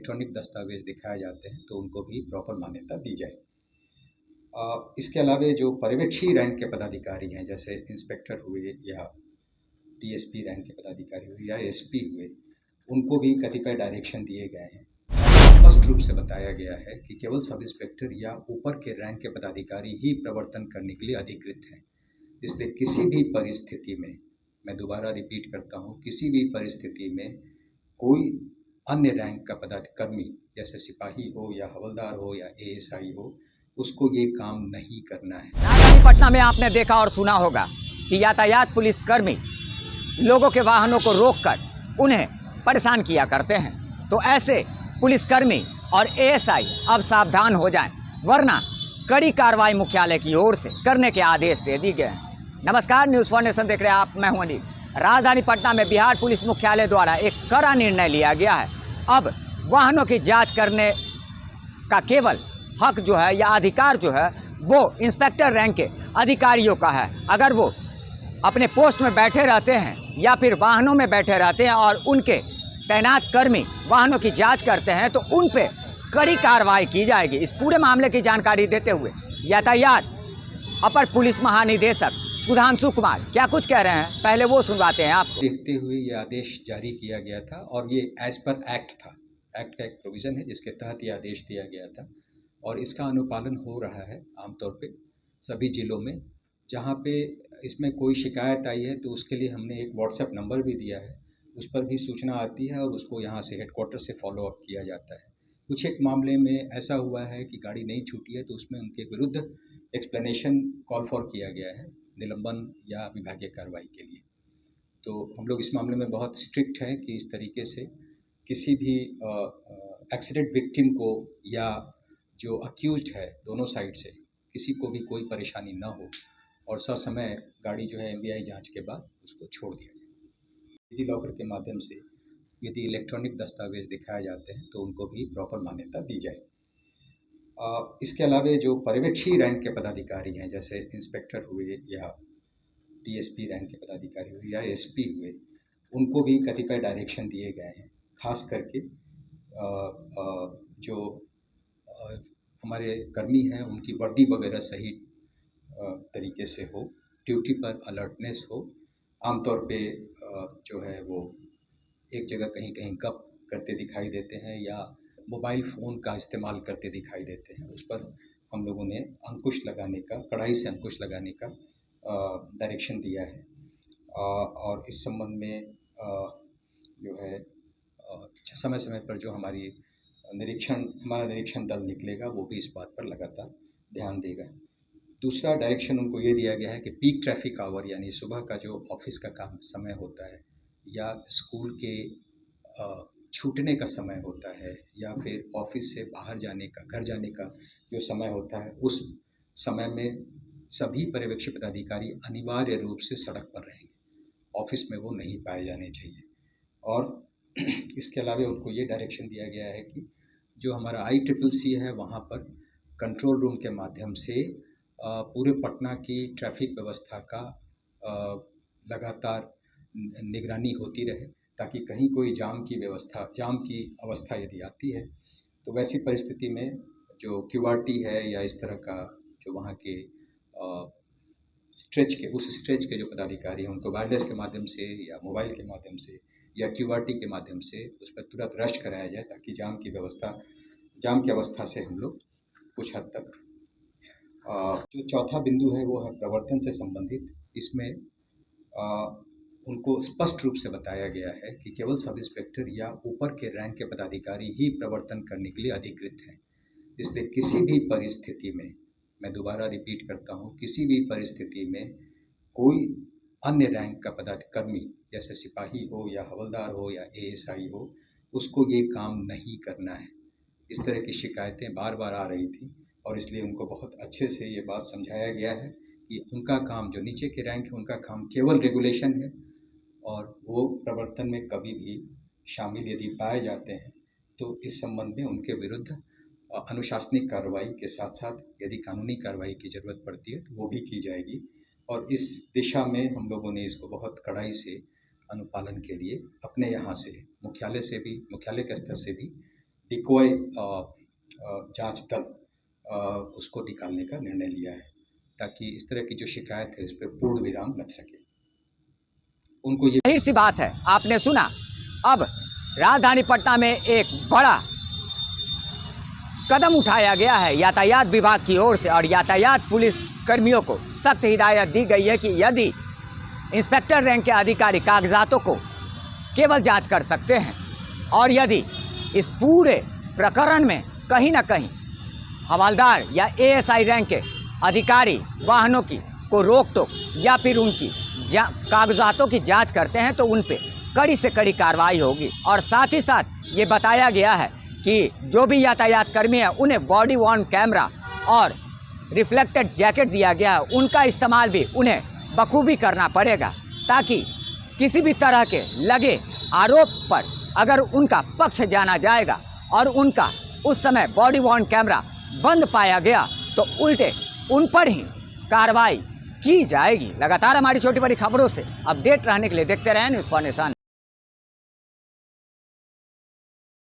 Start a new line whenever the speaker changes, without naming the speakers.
Electronic दस्तावेज दिखाए जाते हैं तो उनको भी प्रॉपर मान्यता दी जाए। इसके अलावा जो पर्यवेक्षी रैंक के पदाधिकारी हैं, जैसे इंस्पेक्टर हुए या डीएसपी रैंक के पदाधिकारी हुए या एसपी हुए, उनको भी कतिपय डायरेक्शन दिए गए हैं। स्पष्ट रूप से बताया गया है कि केवल सब इंस्पेक्टर या ऊपर के रैंक के पदाधिकारी ही प्रवर्तन करने के लिए अधिकृत हैं। इसलिए किसी भी परिस्थिति में, मैं दोबारा रिपीट करता हूँ, किसी भी परिस्थिति में कोई अन्य रैंक का पदाधिकारी, जैसे सिपाही हो या हवलदार हो या एएसआई हो, उसको ये काम नहीं करना है।
राजधानी पटना में आपने देखा और सुना होगा कि यातायात पुलिसकर्मी लोगों के वाहनों को रोककर उन्हें परेशान किया करते हैं। तो ऐसे पुलिसकर्मी और एएसआई अब सावधान हो जाएं, वरना कड़ी कार्रवाई मुख्यालय की ओर से करने के आदेश दे दिए गए हैं। नमस्कार, न्यूज़ फॉर नेशन देख रहे हैं आप, मैं हूं अनिल। राजधानी पटना में बिहार पुलिस मुख्यालय द्वारा एक कड़ा निर्णय लिया गया है। अब वाहनों की जांच करने का केवल हक जो है या अधिकार जो है वो इंस्पेक्टर रैंक के अधिकारियों का है। अगर वो अपने पोस्ट में बैठे रहते हैं या फिर वाहनों में बैठे रहते हैं और उनके तैनात कर्मी वाहनों की जांच करते हैं तो उन पे कड़ी कार्रवाई की जाएगी। इस पूरे मामले की जानकारी देते हुए यातायात अपर पुलिस महानिदेशक सुधांशु कुमार क्या कुछ कह रहे हैं, पहले वो सुनवाते हैं आपको।
देखते हुए ये आदेश जारी किया गया था और ये एज पर एक्ट था। एक्ट का एक प्रोविज़न है जिसके तहत ये आदेश दिया गया था और इसका अनुपालन हो रहा है आमतौर पे सभी ज़िलों में। जहाँ पे इसमें कोई शिकायत आई है तो उसके लिए हमने एक व्हाट्सएप नंबर भी दिया है, उस पर भी सूचना आती है और उसको यहाँ से हेडक्वार्टर से फॉलो अप किया जाता है। कुछ एक मामले में ऐसा हुआ है कि गाड़ी नहीं छूटी है तो उसमें उनके विरुद्ध एक्सप्लेनेशन कॉल फॉर किया गया है, निलंबन या विभागीय कार्रवाई के लिए। तो हम लोग इस मामले में बहुत स्ट्रिक्ट हैं कि इस तरीके से किसी भी एक्सीडेंट विक्टिम को या जो अक्यूज्ड है दोनों साइड से किसी को भी कोई परेशानी ना हो और ससमय गाड़ी जो है एमवीआई जांच के बाद उसको छोड़ दिया जाए। डिजी लॉकर के माध्यम से यदि इलेक्ट्रॉनिक दस्तावेज दिखाए जाते हैं तो उनको भी प्रॉपर मान्यता दी जाए। इसके अलावा जो पर्यवेक्षी रैंक के पदाधिकारी हैं, जैसे इंस्पेक्टर हुए या डीएसपी रैंक के पदाधिकारी हुए या एसपी हुए, उनको भी कतिपय डायरेक्शन दिए गए हैं। खास करके जो हमारे कर्मी हैं उनकी वर्दी वगैरह सही तरीके से हो, ड्यूटी पर अलर्टनेस हो। आमतौर पे जो है वो एक जगह कहीं कहीं गप करते दिखाई देते हैं या मोबाइल फ़ोन का इस्तेमाल करते दिखाई देते हैं। उस पर हम लोगों ने अंकुश लगाने का, कड़ाई से अंकुश लगाने का डायरेक्शन दिया है। और इस संबंध में जो है समय समय पर जो हमारा निरीक्षण दल निकलेगा वो भी इस बात पर लगातार ध्यान देगा। दूसरा डायरेक्शन उनको ये दिया गया है कि पीक ट्रैफिक आवर, यानी सुबह का जो ऑफिस का काम समय होता है या स्कूल के छूटने का समय होता है या फिर ऑफिस से बाहर जाने का, घर जाने का जो समय होता है, उस समय में सभी पर्यवेक्षी पदाधिकारी अनिवार्य रूप से सड़क पर रहेंगे, ऑफिस में वो नहीं पाए जाने चाहिए। और इसके अलावा उनको ये डायरेक्शन दिया गया है कि जो हमारा ICCC है वहाँ पर कंट्रोल रूम के माध्यम से पूरे पटना की ट्रैफिक व्यवस्था का लगातार निगरानी होती रहे, ताकि कहीं कोई जाम की अवस्था यदि आती है तो वैसी परिस्थिति में जो QRT है या इस तरह का जो वहाँ के उस स्ट्रेच के जो पदाधिकारी हैं उनको वायरलेस के माध्यम से या मोबाइल के माध्यम से या QRT के माध्यम से उस पर तुरंत रश्क कराया जाए, ताकि जाम की अवस्था से हम लोग कुछ हद तक। जो चौथा बिंदु है वो है प्रवर्तन से संबंधित। इसमें उनको स्पष्ट रूप से बताया गया है कि केवल सब इंस्पेक्टर या ऊपर के रैंक के पदाधिकारी ही प्रवर्तन करने के लिए अधिकृत हैं। इसलिए किसी भी परिस्थिति में, मैं दोबारा रिपीट करता हूँ, किसी भी परिस्थिति में कोई अन्य रैंक का पदाधिकारी, जैसे सिपाही हो या हवलदार हो या एएसआई हो, उसको ये काम नहीं करना है। इस तरह की शिकायतें बार बार आ रही थी और इसलिए उनको बहुत अच्छे से ये बात समझाया गया है कि उनका काम, जो नीचे के रैंक है, उनका काम केवल रेगुलेशन है और वो प्रवर्तन में कभी भी शामिल यदि पाए जाते हैं तो इस संबंध में उनके विरुद्ध अनुशासनिक कार्रवाई के साथ साथ यदि कानूनी कार्रवाई की ज़रूरत पड़ती है तो वो भी की जाएगी। और इस दिशा में हम लोगों ने इसको बहुत कड़ाई से अनुपालन के लिए अपने यहाँ से मुख्यालय के स्तर से भी डिकॉय जांच दल उसको निकालने का निर्णय लिया है, ताकि इस तरह की जो शिकायत है उस पर पूर्ण विराम लग सके। उनको ये
जाहिर सी बात है, आपने सुना, अब राजधानी पटना में एक बड़ा कदम उठाया गया है यातायात विभाग की ओर से, और यातायात पुलिस कर्मियों को सख्त हिदायत दी गई है कि यदि इंस्पेक्टर रैंक के अधिकारी कागजातों को केवल जांच कर सकते हैं, और यदि इस पूरे प्रकरण में कहीं ना कहीं हवलदार या एएसआई रैंक के अधिकारी वाहनों की को रोक टोक या फिर उनकी कागजातों की जांच करते हैं, तो उन पे कड़ी से कड़ी कार्रवाई होगी। और साथ ही साथ ये बताया गया है कि जो भी यातायात कर्मी है उन्हें बॉडी वॉर्न कैमरा और रिफ्लेक्टेड जैकेट दिया गया है, उनका इस्तेमाल भी उन्हें बखूबी करना पड़ेगा, ताकि किसी भी तरह के लगे आरोप पर अगर उनका पक्ष जाना जाएगा और उनका उस समय बॉडी वॉर्न कैमरा बंद पाया गया तो उल्टे उन पर ही कार्रवाई की जाएगी। लगातार हमारी छोटी बड़ी खबरों से अपडेट रहने के लिए देखते रहें न्यूज़ फॉर नेशन।